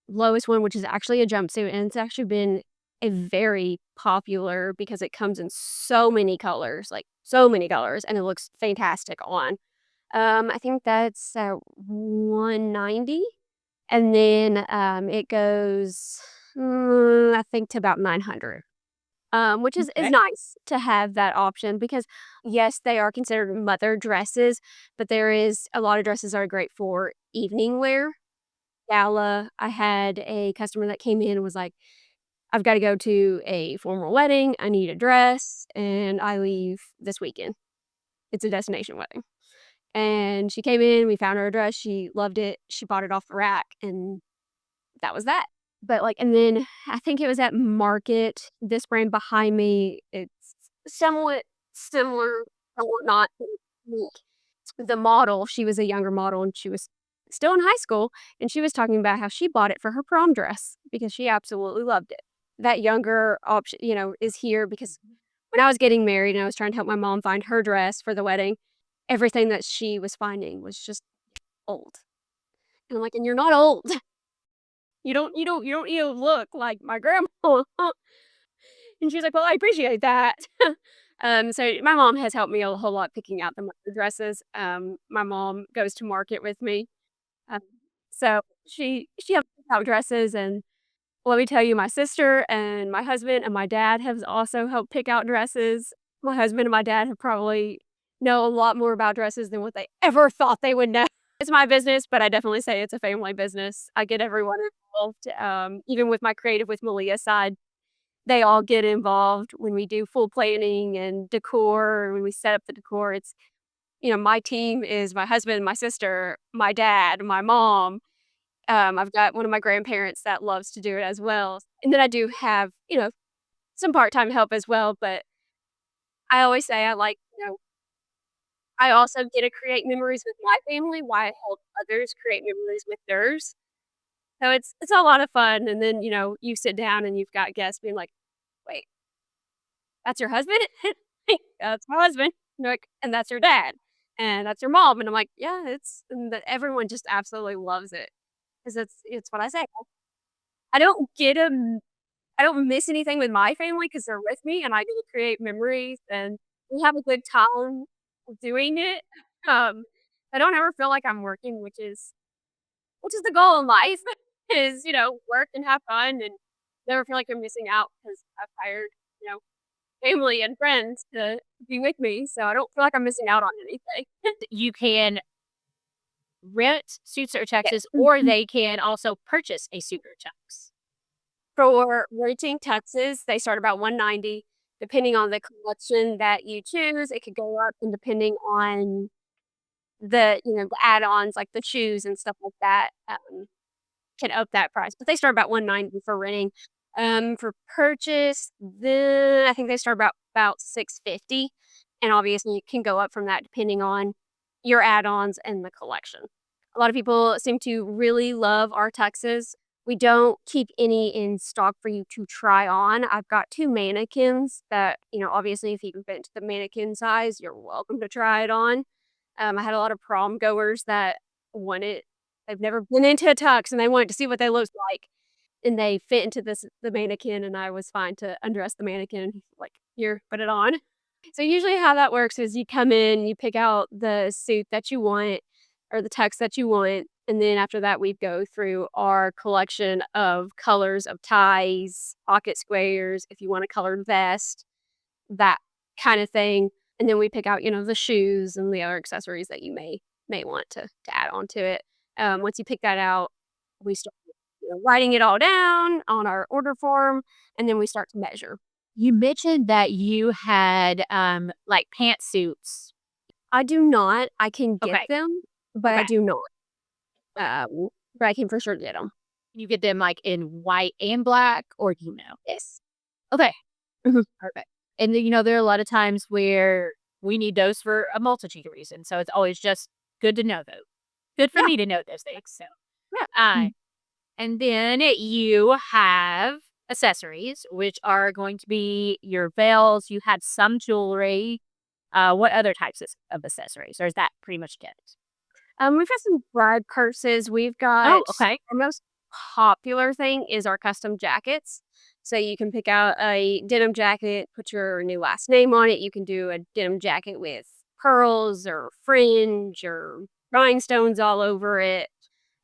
lowest one, which is actually a jumpsuit, and it's actually been a very popular because it comes in so many colors, and it looks fantastic on. I think that's $190, and then it goes, I think, to about $900. Which is
Okay.
nice to have that option because, yes, they are considered mother dresses, but there is a lot of dresses that are great for evening wear. Gala, I had a customer that came in and was like, I've got to go to a formal wedding. I need a dress, and I leave this weekend. It's a destination wedding. And she came in, we found her a dress. She loved it. She bought it off the rack, and that was that. But and then I think it was at Market. This brand behind me, it's somewhat similar, somewhat not. The model, she was a younger model, and she was still in high school, and she was talking about how she bought it for her prom dress because she absolutely loved it. That younger option, is here because when I was getting married and I was trying to help my mom find her dress for the wedding, everything that she was finding was just old. And I'm like, and you're not old. You don't even look like my grandma. And she's like, well, I appreciate that. So my mom has helped me a whole lot picking out the dresses. My mom goes to market with me. Um, so she helps pick out dresses, and let me tell you, my sister and my husband and my dad have also helped pick out dresses. My husband and my dad have probably know a lot more about dresses than what they ever thought they would know. It's my business, but I definitely say it's a family business. I get everyone involved, even with my creative with Meleah side. They all get involved when we do full planning and decor, when we set up the decor. It's, my team is my husband, my sister, my dad, my mom. I've got one of my grandparents that loves to do it as well. And then I do have, some part-time help as well, but I always say I also get to create memories with my family while I help others create memories with theirs. So it's a lot of fun, and then, you sit down and you've got guests being like, "Wait, that's your husband?" "That's my husband." And they're like, "And that's your dad?" "And that's your mom." And I'm like, "Yeah, everyone just absolutely loves it, 'cause it's what I say. I don't get 'em I don't miss anything with my family because 'cause they're with me, and I get to create memories, and we have a good time doing it. Um, I don't ever feel like I'm working, which is the goal in life is, work and have fun and never feel like I'm missing out because I've hired, you know, family and friends to be with me, so I don't feel like I'm missing out on anything.
You can rent suits or
Yes.
tuxes, or they can also purchase a suit or tux.
For renting tuxes, they start about 190 depending on the collection that you choose. It could go up and depending on the add-ons, like the shoes and stuff like that, can up that price, but they start about 190 for renting. For purchase, then I think they start about 650, and obviously it can go up from that depending on your add-ons and the collection. A lot of people seem to really love our tuxes. We don't keep any in stock for you to try on. I've got 2 mannequins that, obviously if you can fit into the mannequin size, you're welcome to try it on. I had a lot of prom goers that wanted they've never been into a tux, and they wanted to see what they looked like, and they fit into the mannequin, and I was fine to undress the mannequin, like, "Here, put it on." So, usually how that works is you come in, you pick out the suit that you want or the tux that you want, and then after that, we go through our collection of colors of ties, pocket squares, if you want a colored vest, that kinda thing, and then we pick out, the shoes and the other accessories that you may want to add on to it. Once you pick that out, we start, writing it all down on our order form, and then we start to measure.
You mentioned that you had, like, pantsuits.
I do not. I can get
Okay,
them, but I
okay.
do not. But I can for sure get them.
You get them, like, in white and black, or do you know?
Yes.
Okay,
Mhm.
perfect. And then, there are a lot of times where we need those for a multitude of reasons, so it's always just good to know those. Good for
Yeah,
me to know those things, so,
yeah.
uh, and then you have accessories, which are going to be your veils, you had some jewelry. What other types of accessories, or is that pretty much it?
We've got some bride purses. We've got
Oh, okay.
our most popular thing is our custom jackets. So you can pick out a denim jacket, put your new last name on it. You can do a denim jacket with pearls or fringe or rhinestones all over it.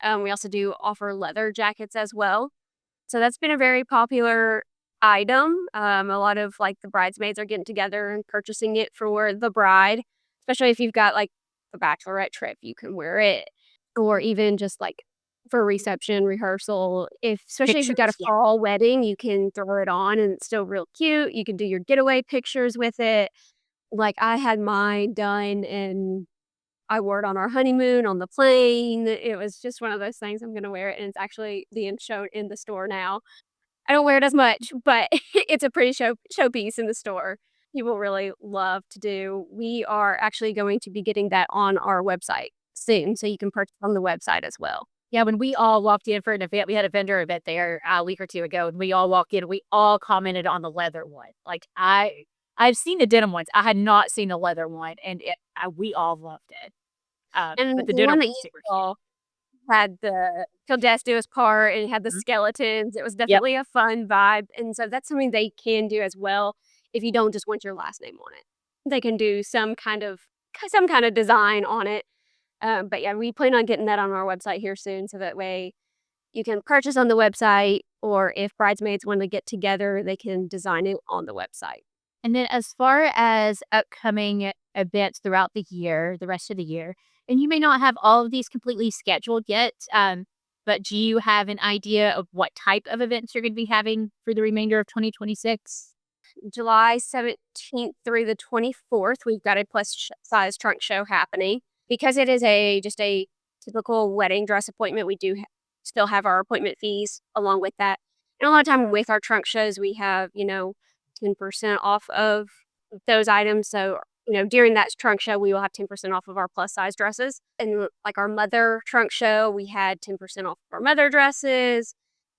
We also do offer leather jackets as well. So that's been a very popular item. A lot of like the bridesmaids are getting together and purchasing it for the bride, especially if you've got like a bachelorette trip, you can wear it, or even just like for reception, rehearsal. Especially if you've got a
Pictures, yeah.
fall wedding, you can throw it on and it's still real cute. You can do your getaway pictures with it. Like I had mine done and I wore it on our honeymoon on the plane. It was just one of those things. I'm gonna wear it, and it's actually being shown in the store now. I don't wear it as much, but it's a pretty showpiece in the store. People really love to do. We are actually going to be getting that on our website soon, so you can purchase on the website as well.
Yeah, when we all walked in for an event, we had a vendor event there a week or 2 ago, and we all walked in, we all commented on the leather one. Like, I've seen the denim ones, I had not seen the leather one, and we all loved it.
And
But the
the
dinner
one that
was
you
super cute.
saw had the Kildestu's part and it had the
Mhm.
skeletons. It was
Yep.
definitely a fun vibe. And so that's something they can do as well if you don't just want your last name on it. They can do some kind of design on it. But yeah, we plan on getting that on our website here soon so that way you can purchase on the website, or if bridesmaids want to get together, they can design it on the website.
And then as far as upcoming events throughout the year, the rest of the year, and you may not have all of these completely scheduled yet, but do you have an idea of what type of events you're going to be having for the remainder of 2026?
July 17th through the 24th, we've got a plus size trunk show happening. Because it is just a typical wedding dress appointment, we do still have our appointment fees along with that. And a lot of time with our trunk shows, we have, 10% off of those items. So, during that trunk show, we will have 10% off of our plus size dresses. And like our mother trunk show, we had 10% off of our mother dresses.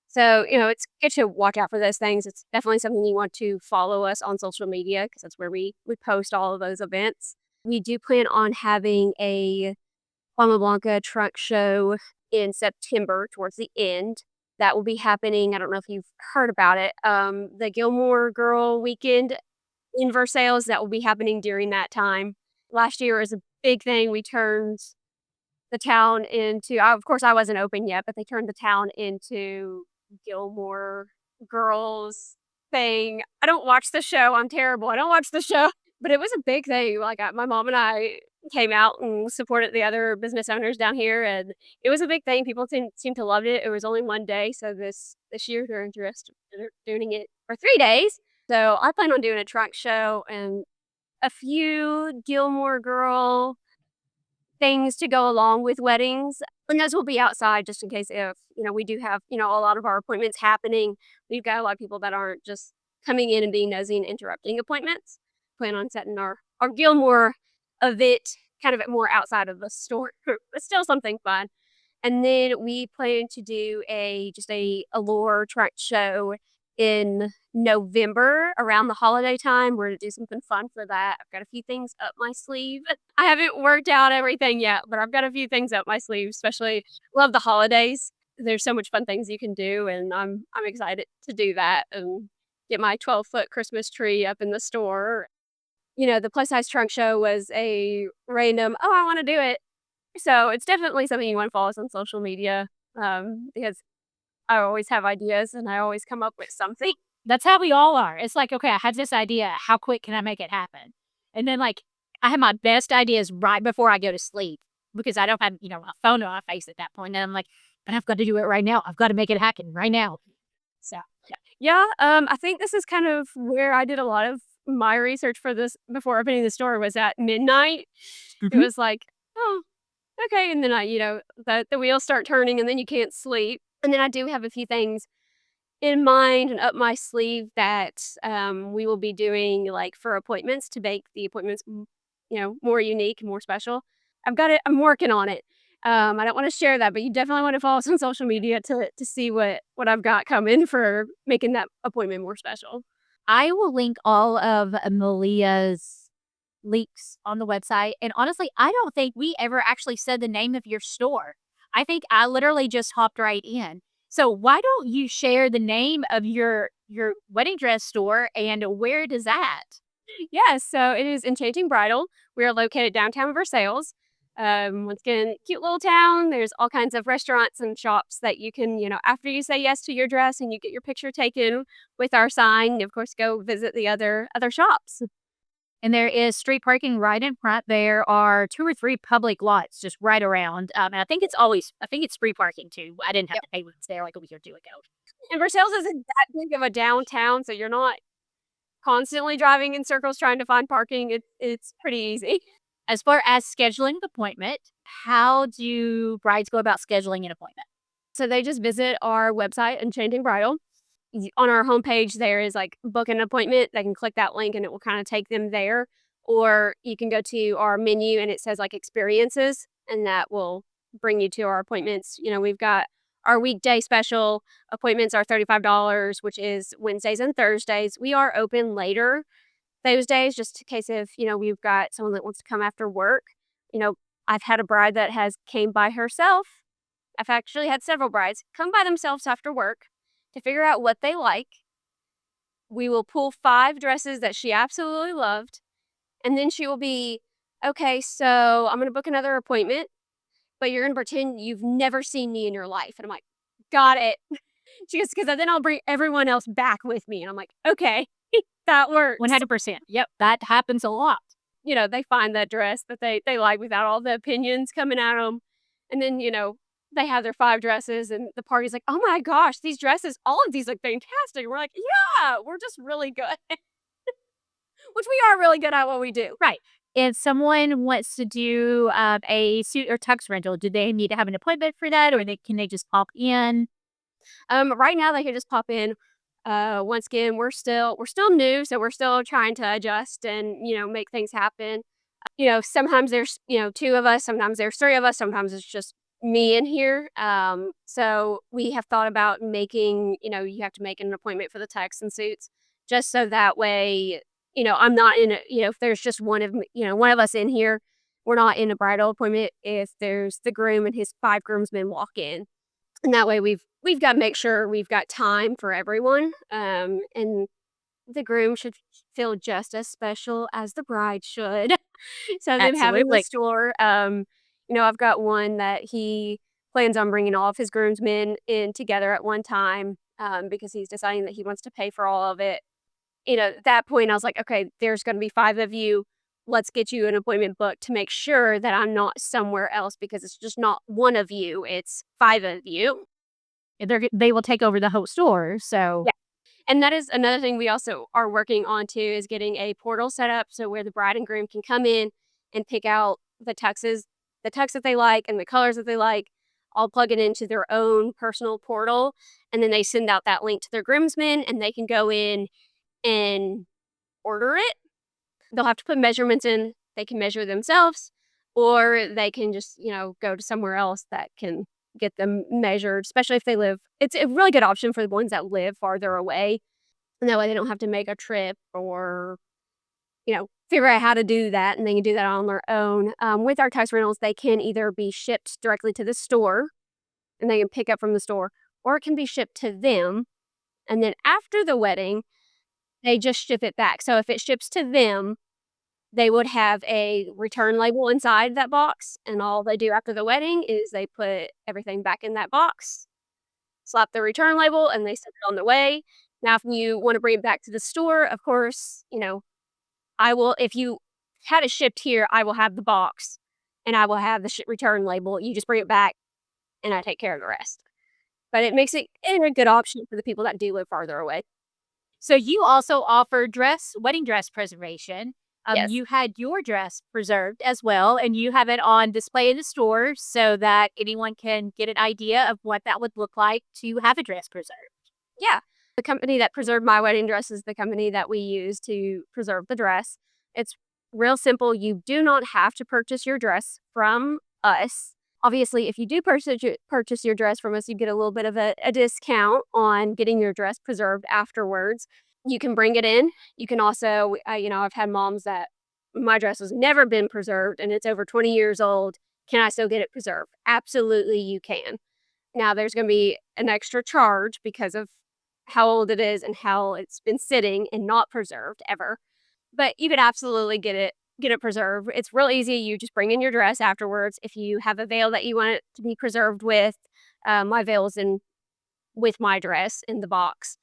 So, it's good to watch out for those things. It's definitely something you want to follow us on social media because that's where we post all of those events. We do plan on having a Plama Blanca trunk show in September towards the end. That will be happening. I don't know if you've heard about it. The Gilmore Girl weekend in Versailles, that will be happening during that time. Last year was a big thing. We turned the town into, of course, I wasn't open yet, but they turned the town into Gilmore Girls thing. I don't watch the show. I'm terrible. I don't watch the show, but it was a big thing. Like my mom and I came out and supported the other business owners down here, and it was a big thing. People seemed to love it. It was only one day, so this year they're interested in doing it for 3 days. So I plan on doing a trunk show and a few Gilmore Girl things to go along with weddings. And those will be outside just in case if, we do have, a lot of our appointments happening. We've got a lot of people that aren't just coming in and being nosy and interrupting appointments. Plan on setting our Gilmore event kind of more outside of the store, but still something fun. And then we plan to do a Allure track show in November around the holiday time. We're gonna do something fun for that. I've got a few things up my sleeve. I haven't worked out everything yet, but I've got a few things up my sleeve, especially love the holidays. There's so much fun things you can do, and I'm excited to do that and get my 12-foot Christmas tree up in the store. The plus size trunk show was a random, oh, I want to do it. So it's definitely something you want to follow us on social media, because I always have ideas and I always come up with something.
That's how we all are. It's like, okay, I have this idea. How quick can I make it happen? And then, like, I have my best ideas right before I go to sleep because I don't have, a phone on my face at that point. And I'm like, but I've got to do it right now. I've got to make it happen right now. So, yeah.
Yeah, I think this is kind of where I did a lot of my research for this before opening the store was at midnight. It
Mhm.
was like, oh, okay. And then the wheels start turning and then you can't sleep. And then I do have a few things in mind and up my sleeve that we will be doing like for appointments to make the appointments, more unique, more special. I've got it. I'm working on it. I don't want to share that, but you definitely want to follow us on social media to see what I've got coming for making that appointment more special.
I will link all of Meleah's links on the website. And honestly, I don't think we ever actually said the name of your store. I think I literally just hopped right in. So why don't you share the name of your wedding dress store and where it is at?
Yes, so it is Enchanting Bridal. We are located downtown Versailles. Once again, cute little town. There's all kinds of restaurants and shops that you can, after you say yes to your dress and you get your picture taken with our sign, of course, go visit the other shops.
And there is street parking right in front. There are 2 or 3 public lots just right around. And I think it's free parking too. I didn't have
Yep.
to pay when it's there like a week or 2 ago.
And Versailles isn't that big of a downtown, so you're not constantly driving in circles trying to find parking. It's pretty easy.
As far as scheduling the appointment, how do brides go about scheduling an appointment?
So they just visit our website, Enchanting Bridal. On our homepage, there is like book an appointment. They can click that link and it will kind of take them there. Or you can go to our menu and it says like experiences, and that will bring you to our appointments. We've got our weekday special appointments are $35, which is Wednesdays and Thursdays. We are open later those days just in case if, we've got someone that wants to come after work. You know, I've had a bride that has came by herself. I've actually had several brides come by themselves after work to figure out what they like. We will pull 5 dresses that she absolutely loved, and then she will be, "Okay, so I'm gonna book another appointment, but you're gonna pretend you've never seen me in your life." And I'm like, "Got it." She goes, "'Cause then I'll bring everyone else back with me." And I'm like, "Okay, that works."
100%. Yep, that happens a lot.
You know, they find that dress that they like without all the opinions coming at them. And then, they have their 5 dresses and the party's like, "Oh my gosh, these dresses, all of these look fantastic." And we're like, "Yeah, we're just really good." Which we are really good at what we do.
Right. If someone wants to do a suit or tux rental, do they need to have an appointment for that, or can they just pop in?
Right now they can just pop in. Once again, we're still new, so we're still trying to adjust and, make things happen. Sometimes there's, 2 of us, sometimes there's 3 of us, sometimes it's just me in here. So we have thought about making, you have to make an appointment for the tux and suits just so that way, I'm not in a, if there's just one of us in here, we're not in a bridal appointment if there's the groom and his 5 groomsmen walk in. And that way we've got to make sure we've got time for everyone. And the groom should feel just as special as the bride should. So them having the
Absolutely.
store, I've got one that he plans on bringing all of his groomsmen in together at one time, because he's deciding that he wants to pay for all of it. At that point, I was like, "Okay, there's gonna be 5 of you. Let's get you an appointment booked to make sure that I'm not somewhere else because it's just not one of you, it's 5 of you."
They will take over the whole store. So
Yeah. And that is another thing we also are working on too, is getting a portal set up so where the bride and groom can come in and pick out the tux that they like and the colors that they like, all plug it into their own personal portal, and then they send out that link to their groomsmen and they can go in and order it. They'll have to put measurements in. They can measure themselves, or they can just, go to somewhere else that can get them measured, especially if they live. It's a really good option for the ones that live farther away. And that way they don't have to make a trip or, figure out how to do that. And they can do that on their own. With our tux rentals, they can either be shipped directly to the store and they can pick up from the store, or it can be shipped to them. And then after the wedding, they just ship it back. So if it ships to them, they would have a return label inside that box, and all they do after the wedding is they put everything back in that box, slap the return label, and they send it on the way. Now, if you wanna bring it back to the store, of course, I will if you had it shipped here, I will have the box, and I will have the return label. You just bring it back, and I take care of the rest. But it makes it a good option for the people that do live farther away.
So you also offer wedding dress preservation.
Yes.
You had your dress preserved as well, and you have it on display in the store so that anyone can get an idea of what that would look like to have a dress preserved.
Yeah. The company that preserved my wedding dress is the company that we use to preserve the dress. It's real simple. You do not have to purchase your dress from us. Obviously, if you do purchase your dress from us, you get a little bit of a discount on getting your dress preserved afterwards. You can bring it in. You can also, I've had moms that my dress has never been preserved and it's over 20 years old. Can I still get it preserved? Absolutely, you can. Now, there's going to be an extra charge because of how old it is and how it's been sitting and not preserved ever. But you could absolutely get it preserved. It's real easy. You just bring in your dress afterwards. If you have a veil that you want it to be preserved with, my veil is in with my dress in the box.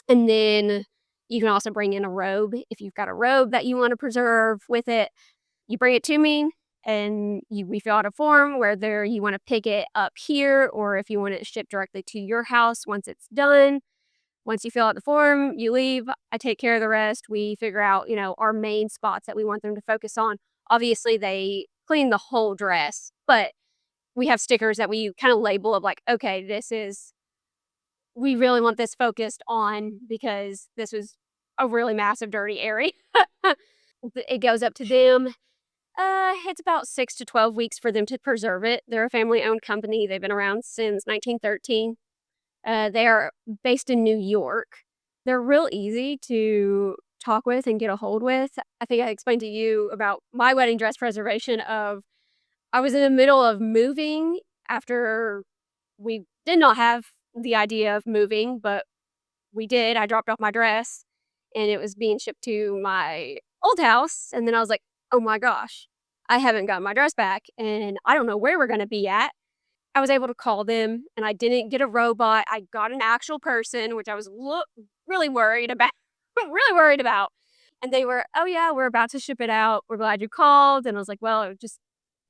And then you can also bring in a robe. If you've got a robe that you want to preserve with it, you bring it to me and we fill out a form whether you want to pick it up here or if you want it shipped directly to your house once it's done. Once you fill out the form, you leave. I take care of the rest. We figure out, our main spots that we want them to focus on. Obviously, they clean the whole dress, but we have stickers that we kind of label of like, okay, we really want this focused on because this was a really massive dirty area. It goes up to them. It's about 6 to 12 weeks for them to preserve it. They're a family-owned company. They've been around since 1913. They are based in New York. They're real easy to talk with and get a hold with. I think I explained to you about my wedding dress preservation of I was in the middle of moving after we did not have the idea of moving, but we did. I dropped off my dress and it was being shipped to my old house. And then I was like, oh my gosh, I haven't got my dress back and I don't know where we're going to be at. I was able to call them and I didn't get a robot. I got an actual person, which I was really worried about. Really worried about. And they were, oh yeah, we're about to ship it out. We're glad you called. And I was like, well, it just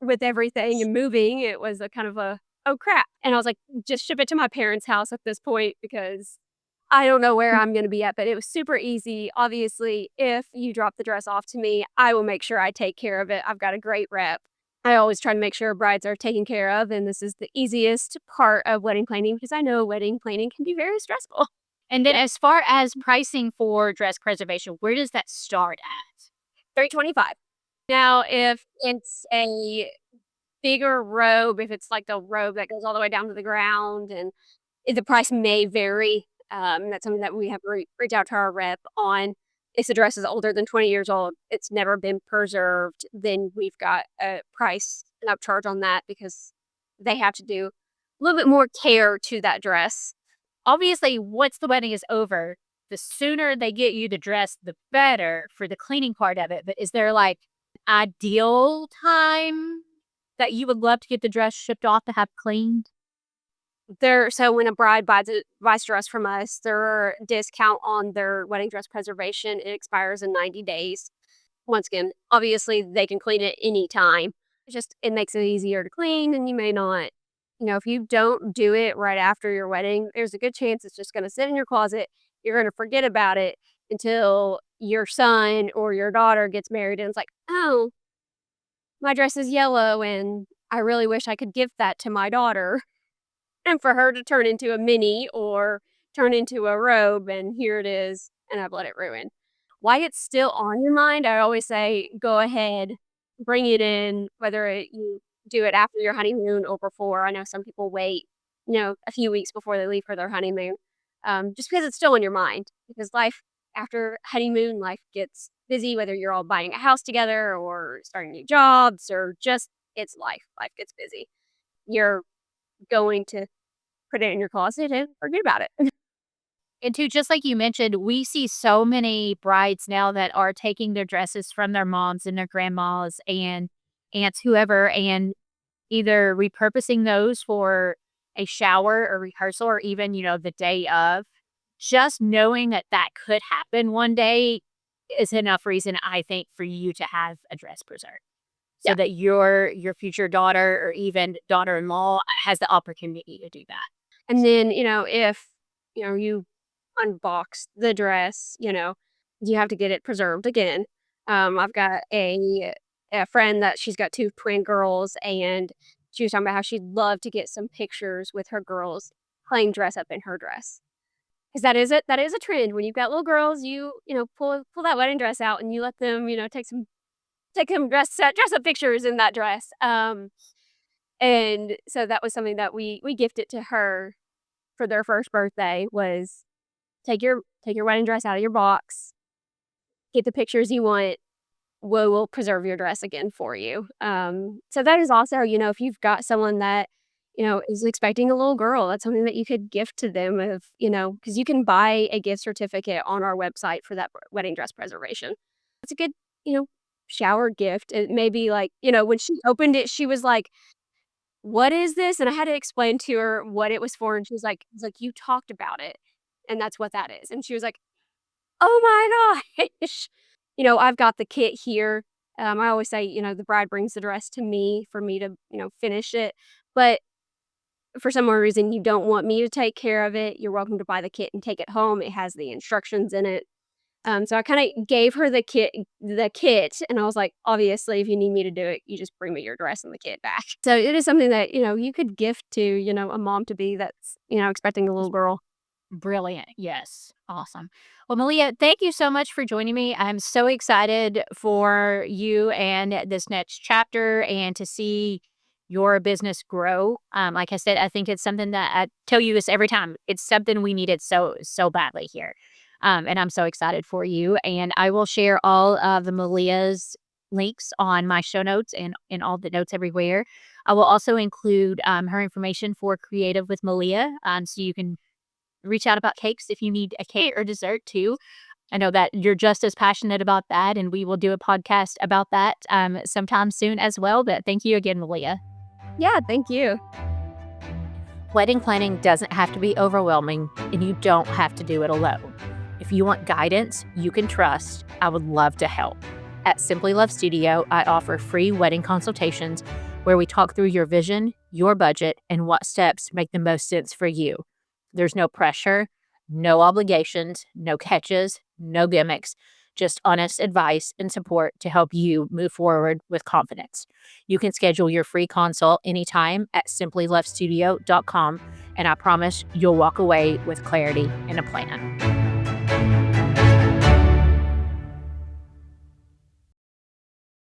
with everything and moving, it was a kind of a, oh crap. And I was like, just ship it to my parents' house at this point because I don't know where I'm going to be at, but it was super easy. Obviously, if you drop the dress off to me, I will make sure I take care of it. I've got a great rep. I always try to make sure brides are taken care of, and this is the easiest part of wedding planning because I know wedding planning can be very stressful.
And then as far as pricing for dress preservation, where does that start at?
$325. Now, if it's a bigger robe, if it's like the robe that goes all the way down to the ground, and the price may vary. That's something that we have reach out to our rep on. If the dress is older than 20 years old, it's never been preserved, then we've got a price and upcharge on that because they have to do a little bit more care to that dress.
Obviously, once the wedding is over, the sooner they get you the dress, the better for the cleaning part of it. But is there like ideal time that you would love to get the dress shipped off to have cleaned?
So when a bride buys a dress from us, their discount on their wedding dress preservation, it expires in 90 days. Once again, obviously they can clean it anytime. It makes it easier to clean and you may not, if you don't do it right after your wedding, there's a good chance it's just going to sit in your closet. You're going to forget about it until your son or your daughter gets married and it's like, oh, my dress is yellow and I really wish I could give that to my daughter. And for her to turn into a mini or turn into a robe, and here it is, and I've let it ruin. Why it's still on your mind, I always say, go ahead, bring it in, whether you do it after your honeymoon or before. I know some people wait, a few weeks before they leave for their honeymoon, just because it's still in your mind. Because life after honeymoon, life gets busy, whether you're all buying a house together or starting new jobs or just it's life. Life gets busy. You're going to put it in your closet and forget about it.
And two, just like you mentioned, we see so many brides now that are taking their dresses from their moms and their grandmas and aunts, whoever, and either repurposing those for a shower or rehearsal or even, the day of. Just knowing that that could happen one day is enough reason, I think, for you to have a dress preserved. So
Yeah.
that your future daughter or even daughter-in-law has the opportunity to do that.
And then, if, you unbox the dress, you have to get it preserved again. I've got a friend that she's got 2 twin girls, and she was talking about how she'd love to get some pictures with her girls playing dress up in her dress. Because that is a trend. When you've got little girls, pull that wedding dress out and you let them, take them dress up pictures in that dress. And so that was something that we gifted to her for their first birthday was take your wedding dress out of your box, get the pictures you want. We'll preserve your dress again for you. So that is also, if you've got someone that, is expecting a little girl, that's something that you could gift to them of, because you can buy a gift certificate on our website for that wedding dress preservation. It's a good, shower gift. It may be like, when she opened it, she was like, what is this? And I had to explain to her what it was for. And she was like, you talked about it. And that's what that is. And she was like, oh my gosh. I've got the kit here. I always say, the bride brings the dress to me for me to, finish it. But for some reason you don't want me to take care of it, you're welcome to buy the kit and take it home. It has the instructions in it. So I kind of gave her the kit, and I was like, obviously, if you need me to do it, you just bring me your dress and the kit back. So it is something that, you could gift to, a mom to be that's, expecting a little girl.
Brilliant. Yes. Awesome. Well, Meleah, thank you so much for joining me. I'm so excited for you and this next chapter and to see your business grow. Like I said, I think it's something that I tell you this every time. It's something we needed so badly here. And I'm so excited for you. And I will share all of the Meleah's links on my show notes and in all the notes everywhere. I will also include her information for Creative with Meleah, so you can reach out about cakes if you need a cake or dessert too. I know that you're just as passionate about that, and we will do a podcast about that sometime soon as well. But thank you again, Meleah.
Yeah, thank you.
Wedding planning doesn't have to be overwhelming, and you don't have to do it alone. If you want guidance you can trust, I would love to help. At Simply Love Studio, I offer free wedding consultations where we talk through your vision, your budget, and what steps make the most sense for you. There's no pressure, no obligations, no catches, no gimmicks, just honest advice and support to help you move forward with confidence. You can schedule your free consult anytime at simplylovestudio.com, and I promise you'll walk away with clarity and a plan.